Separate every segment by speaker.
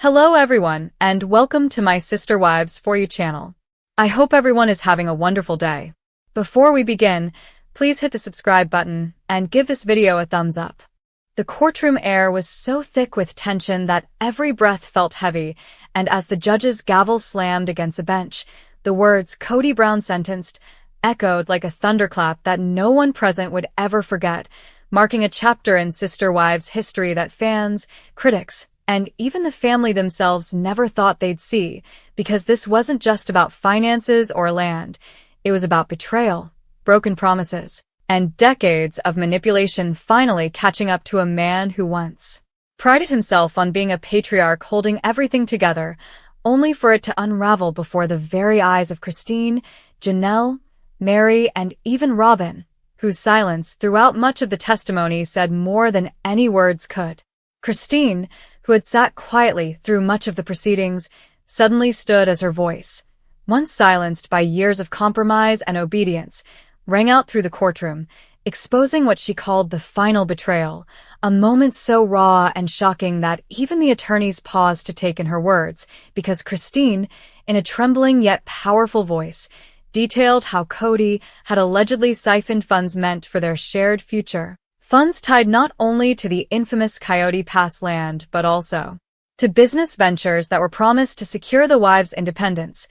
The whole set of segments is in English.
Speaker 1: Hello everyone, and welcome to my Sister Wives For You channel. I hope everyone is having a wonderful day. Before we begin, please hit the subscribe button and give this video a thumbs up. The courtroom air was so thick with tension that every breath felt heavy, and as the judge's gavel slammed against the bench, the words "Kody Brown sentenced" echoed like a thunderclap that no one present would ever forget, marking a chapter in Sister Wives history that fans, critics, and even the family themselves never thought they'd see, because this wasn't just about finances or land. It was about betrayal, broken promises, and decades of manipulation finally catching up to a man who once prided himself on being a patriarch holding everything together, only for it to unravel before the very eyes of Christine, Janelle, Mary, and even Robin, whose silence throughout much of the testimony said more than any words could. Christine, who had sat quietly through much of the proceedings, suddenly stood as her voice, once silenced by years of compromise and obedience, rang out through the courtroom, exposing what she called the final betrayal, a moment so raw and shocking that even the attorneys paused to take in her words, because Christine, in a trembling yet powerful voice, detailed how Kody had allegedly siphoned funds meant for their shared future. Funds tied not only to the infamous KODY Pass land, but also to business ventures that were promised to secure the wives' independence,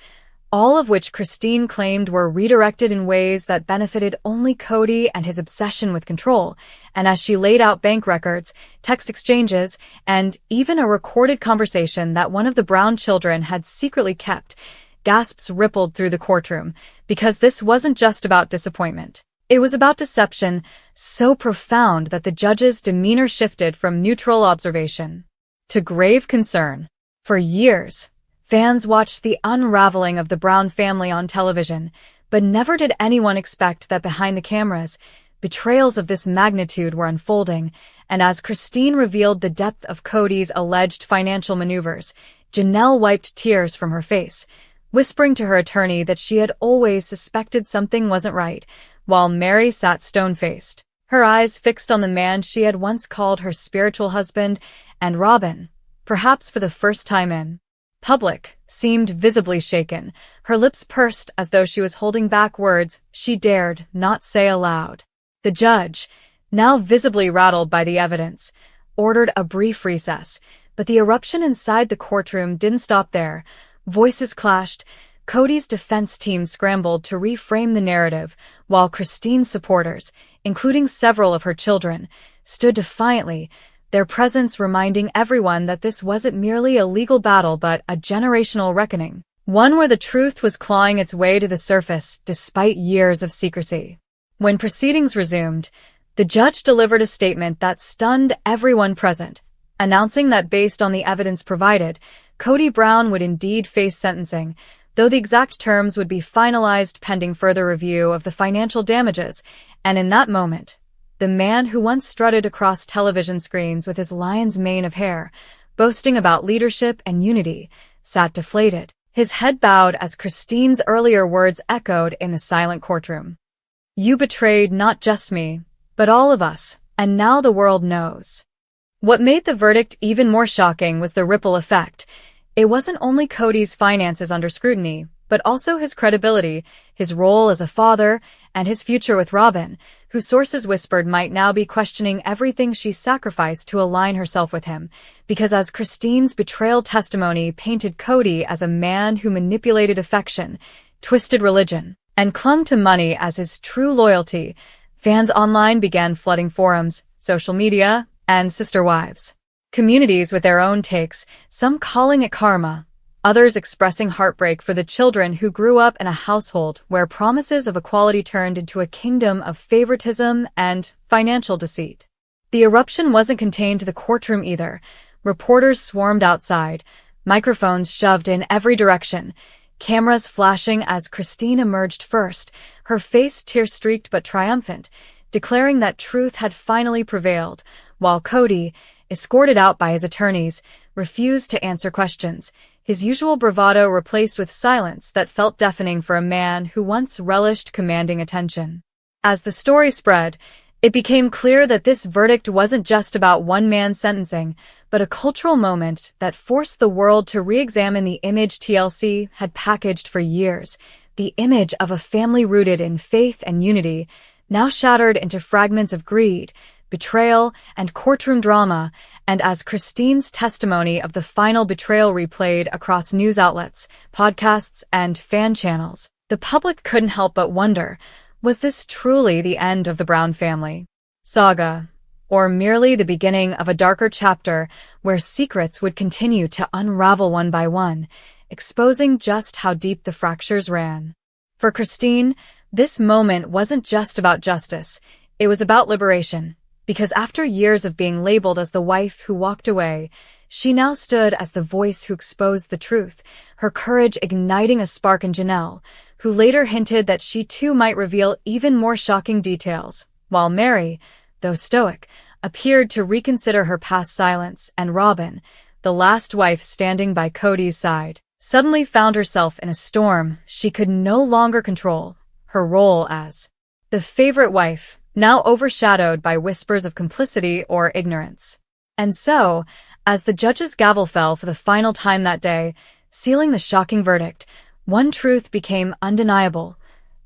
Speaker 1: all of which Christine claimed were redirected in ways that benefited only Kody and his obsession with control. And as she laid out bank records, text exchanges, and even a recorded conversation that one of the Brown children had secretly kept, gasps rippled through the courtroom, because this wasn't just about disappointment. It was about deception so profound that the judge's demeanor shifted from neutral observation to grave concern. For years, fans watched the unraveling of the Brown family on television, but never did anyone expect that behind the cameras, betrayals of this magnitude were unfolding, and as Christine revealed the depth of Kody's alleged financial maneuvers, Janelle wiped tears from her face, whispering to her attorney that she had always suspected something wasn't right, while Mary sat stone-faced, her eyes fixed on the man she had once called her spiritual husband, and Robin, perhaps for the first time in public, seemed visibly shaken, her lips pursed as though she was holding back words she dared not say aloud. The judge, now visibly rattled by the evidence, ordered a brief recess, but the eruption inside the courtroom didn't stop there. Voices clashed. Kody's defense team scrambled to reframe the narrative, while Christine's supporters, including several of her children, stood defiantly, their presence reminding everyone that this wasn't merely a legal battle but a generational reckoning, one where the truth was clawing its way to the surface despite years of secrecy. When proceedings resumed, the judge delivered a statement that stunned everyone present, announcing that based on the evidence provided, Kody Brown would indeed face sentencing, though the exact terms would be finalized pending further review of the financial damages. And in that moment, the man who once strutted across television screens with his lion's mane of hair, boasting about leadership and unity, sat deflated, his head bowed as Christine's earlier words echoed in the silent courtroom. "You betrayed not just me, but all of us, and now the world knows." What made the verdict even more shocking was the ripple effect. It wasn't only Kody's finances under scrutiny, but also his credibility, his role as a father, and his future with Robin, who sources whispered might now be questioning everything she sacrificed to align herself with him, because as Christine's betrayal testimony painted Kody as a man who manipulated affection, twisted religion, and clung to money as his true loyalty, fans online began flooding forums, social media, and Sister Wives communities with their own takes, some calling it karma, others expressing heartbreak for the children who grew up in a household where promises of equality turned into a kingdom of favoritism and financial deceit. The eruption wasn't contained to the courtroom either. Reporters swarmed outside, microphones shoved in every direction, cameras flashing as Christine emerged first, her face tear-streaked but triumphant, declaring that truth had finally prevailed, while Kody, escorted out by his attorneys, refused to answer questions, his usual bravado replaced with silence that felt deafening for a man who once relished commanding attention. As the story spread, It became clear that this verdict wasn't just about one man's sentencing, but a cultural moment that forced the world to re-examine the image TLC had packaged for years, the image of a family rooted in faith and unity, now shattered into fragments of greed, betrayal, and courtroom drama. And as Christine's testimony of the final betrayal replayed across news outlets, podcasts, and fan channels, the public couldn't help but wonder, was this truly the end of the Brown family saga, or merely the beginning of a darker chapter where secrets would continue to unravel one by one, exposing just how deep the fractures ran? For Christine, this moment wasn't just about justice, it was about liberation, because after years of being labeled as the wife who walked away, she now stood as the voice who exposed the truth, her courage igniting a spark in Janelle, who later hinted that she too might reveal even more shocking details, while Mary, though stoic, appeared to reconsider her past silence, and Robin, the last wife standing by Kody's side, suddenly found herself in a storm she could no longer control, her role as the favorite wife, now overshadowed by whispers of complicity or ignorance. And so, as the judge's gavel fell for the final time that day, sealing the shocking verdict, one truth became undeniable.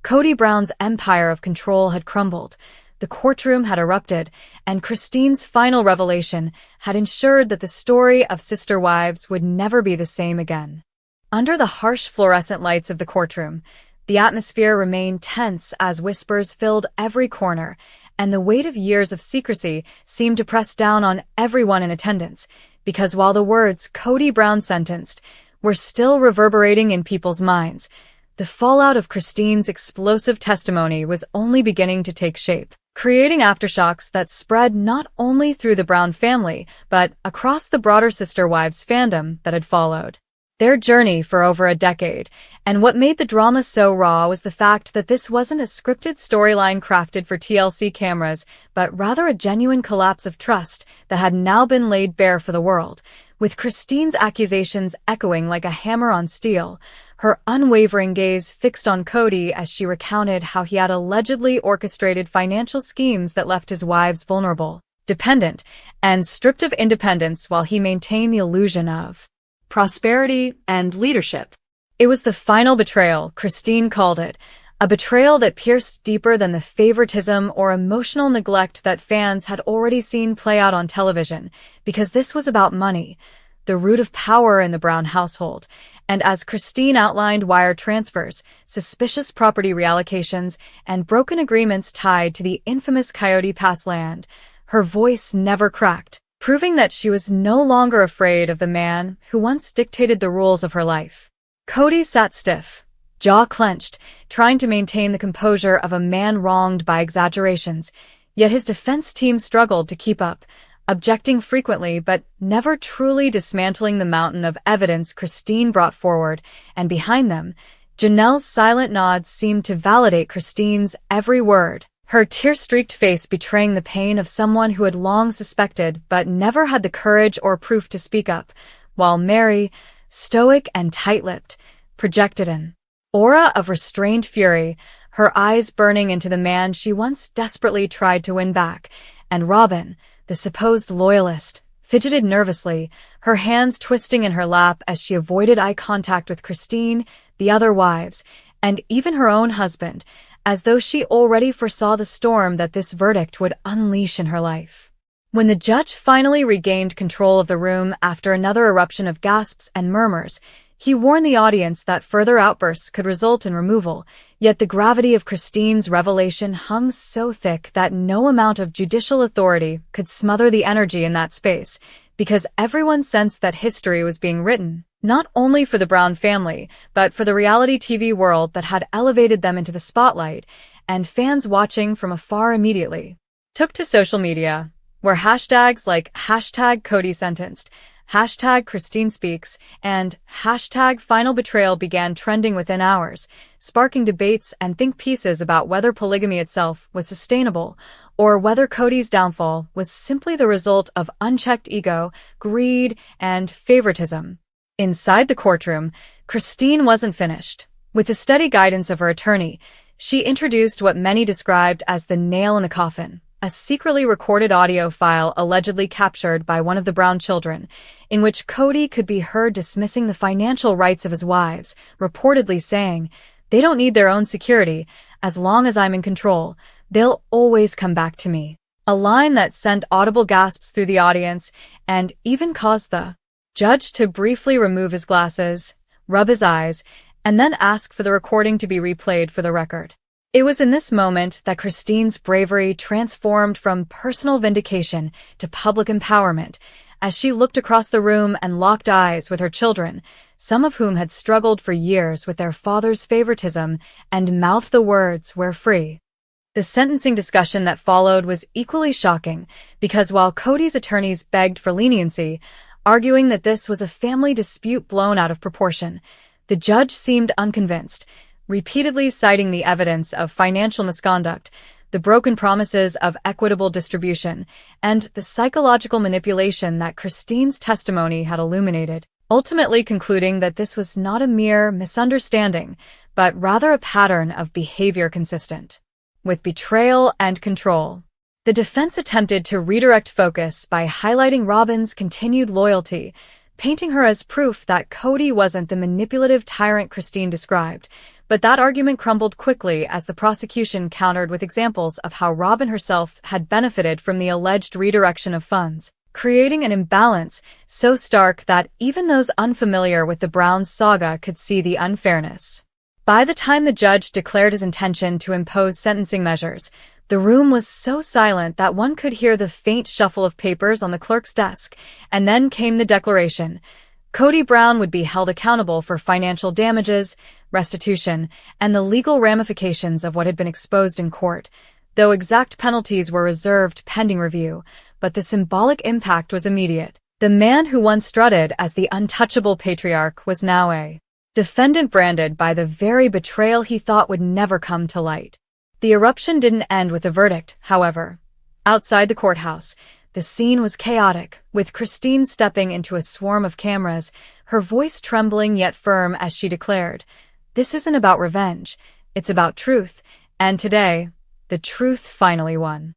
Speaker 1: Kody Brown's empire of control had crumbled, the courtroom had erupted, and Christine's final revelation had ensured that the story of sister wives would never be the same again. Under the harsh fluorescent lights of the courtroom, the atmosphere remained tense as whispers filled every corner, and the weight of years of secrecy seemed to press down on everyone in attendance, because while the words "Kody Brown sentenced" were still reverberating in people's minds, the fallout of Christine's explosive testimony was only beginning to take shape, creating aftershocks that spread not only through the Brown family, but across the broader Sister Wives fandom that had followed their journey for over a decade. And what made the drama so raw was the fact that this wasn't a scripted storyline crafted for TLC cameras, but rather a genuine collapse of trust that had now been laid bare for the world. With Christine's accusations echoing like a hammer on steel, her unwavering gaze fixed on Kody as she recounted how he had allegedly orchestrated financial schemes that left his wives vulnerable, dependent, and stripped of independence while he maintained the illusion of prosperity and leadership. It was the final betrayal, Christine called it, a betrayal that pierced deeper than the favoritism or emotional neglect that fans had already seen play out on television, because this was about money, the root of power in the Brown household. And as Christine outlined wire transfers, suspicious property reallocations, and broken agreements tied to the infamous Coyote Pass land, her voice never cracked, proving that she was no longer afraid of the man who once dictated the rules of her life. Kody sat stiff, jaw clenched, trying to maintain the composure of a man wronged by exaggerations, yet his defense team struggled to keep up, objecting frequently but never truly dismantling the mountain of evidence Christine brought forward, and behind them, Janelle's silent nods seemed to validate Christine's every word, her tear-streaked face betraying the pain of someone who had long suspected but never had the courage or proof to speak up, while Mary, stoic and tight-lipped, projected an aura of restrained fury, her eyes burning into the man she once desperately tried to win back, and Robin, the supposed loyalist, fidgeted nervously, her hands twisting in her lap as she avoided eye contact with Christine, the other wives, and even her own husband, as though she already foresaw the storm that this verdict would unleash in her life. When the judge finally regained control of the room after another eruption of gasps and murmurs, he warned the audience that further outbursts could result in removal, yet the gravity of Christine's revelation hung so thick that no amount of judicial authority could smother the energy in that space, because everyone sensed that history was being written, not only for the Brown family, but for the reality TV world that had elevated them into the spotlight, and fans watching from afar immediately took to social media, where hashtags like #KodySentenced, #ChristineSpeaks, and #FinalBetrayal began trending within hours, sparking debates and think pieces about whether polygamy itself was sustainable, or whether Kody's downfall was simply the result of unchecked ego, greed, and favoritism. Inside the courtroom, Christine wasn't finished. With the steady guidance of her attorney, she introduced what many described as the nail in the coffin, a secretly recorded audio file allegedly captured by one of the Brown children, in which KODY could be heard dismissing the financial rights of his wives, reportedly saying, "They don't need their own security. As long as I'm in control, they'll always come back to me." A line that sent audible gasps through the audience and even caused the judge to briefly remove his glasses, rub his eyes, and then ask for the recording to be replayed for the record. It was in this moment that Christine's bravery transformed from personal vindication to public empowerment, as she looked across the room and locked eyes with her children, some of whom had struggled for years with their father's favoritism, and mouthed the words, "We're free." The sentencing discussion that followed was equally shocking, because while KODY's attorneys begged for leniency, arguing that this was a family dispute blown out of proportion, the judge seemed unconvinced, repeatedly citing the evidence of financial misconduct, the broken promises of equitable distribution, and the psychological manipulation that Christine's testimony had illuminated, ultimately concluding that this was not a mere misunderstanding, but rather a pattern of behavior consistent with betrayal and control. The defense attempted to redirect focus by highlighting Robin's continued loyalty, painting her as proof that KODY wasn't the manipulative tyrant Christine described. But that argument crumbled quickly as the prosecution countered with examples of how Robin herself had benefited from the alleged redirection of funds, creating an imbalance so stark that even those unfamiliar with the Browns saga could see the unfairness. By the time the judge declared his intention to impose sentencing measures, the room was so silent that one could hear the faint shuffle of papers on the clerk's desk, and then came the declaration. KODY Brown would be held accountable for financial damages, restitution, and the legal ramifications of what had been exposed in court, though exact penalties were reserved pending review, but the symbolic impact was immediate. The man who once strutted as the untouchable patriarch was now a defendant branded by the very betrayal he thought would never come to light. The eruption didn't end with a verdict, however. Outside the courthouse, the scene was chaotic, with Christine stepping into a swarm of cameras, her voice trembling yet firm as she declared, "This isn't about revenge, it's about truth," and today, the truth finally won.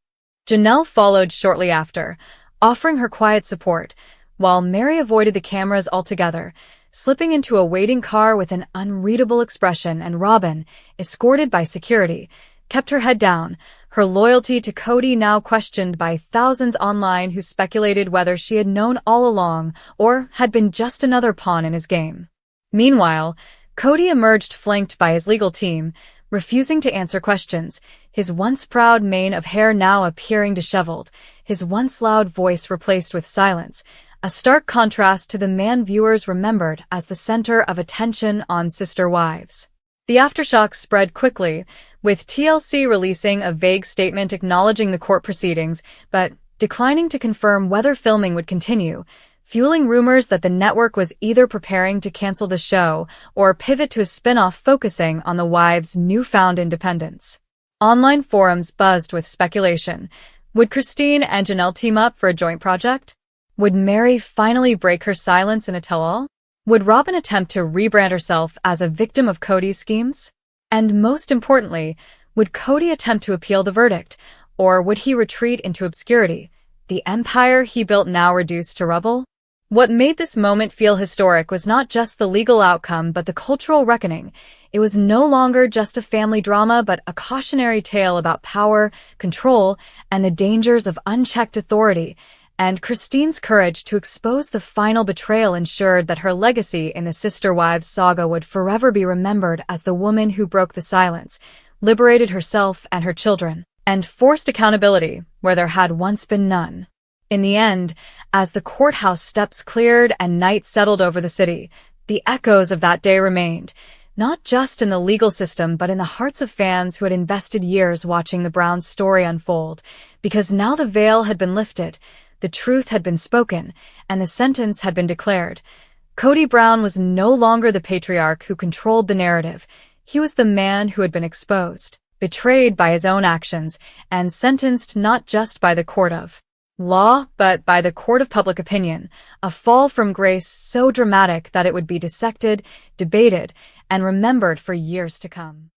Speaker 1: Janelle followed shortly after, offering her quiet support, while Mary avoided the cameras altogether, slipping into a waiting car with an unreadable expression, and Robin, escorted by security, kept her head down, her loyalty to KODY now questioned by thousands online who speculated whether she had known all along or had been just another pawn in his game. Meanwhile, KODY emerged flanked by his legal team, refusing to answer questions, his once proud mane of hair now appearing disheveled, his once loud voice replaced with silence, a stark contrast to the man viewers remembered as the center of attention on Sister Wives. The aftershocks spread quickly, with TLC releasing a vague statement acknowledging the court proceedings, but declining to confirm whether filming would continue, fueling rumors that the network was either preparing to cancel the show or pivot to a spin-off focusing on the wives' newfound independence. Online forums buzzed with speculation. Would Christine and Janelle team up for a joint project? Would Mary finally break her silence in a tell-all? Would Robin attempt to rebrand herself as a victim of KODY's schemes? And most importantly, would KODY attempt to appeal the verdict, or would he retreat into obscurity, the empire he built now reduced to rubble? What made this moment feel historic was not just the legal outcome but the cultural reckoning. It was no longer just a family drama but a cautionary tale about power, control, and the dangers of unchecked authority. And Christine's courage to expose the final betrayal ensured that her legacy in the Sister Wives saga would forever be remembered as the woman who broke the silence, liberated herself and her children, and forced accountability where there had once been none. In the end, as the courthouse steps cleared and night settled over the city, the echoes of that day remained, not just in the legal system but in the hearts of fans who had invested years watching the Browns' story unfold, because now the veil had been lifted, the truth had been spoken, and the sentence had been declared. KODY Brown was no longer the patriarch who controlled the narrative. He was the man who had been exposed, betrayed by his own actions, and sentenced not just by the court of law, but by the court of public opinion, a fall from grace so dramatic that it would be dissected, debated, and remembered for years to come.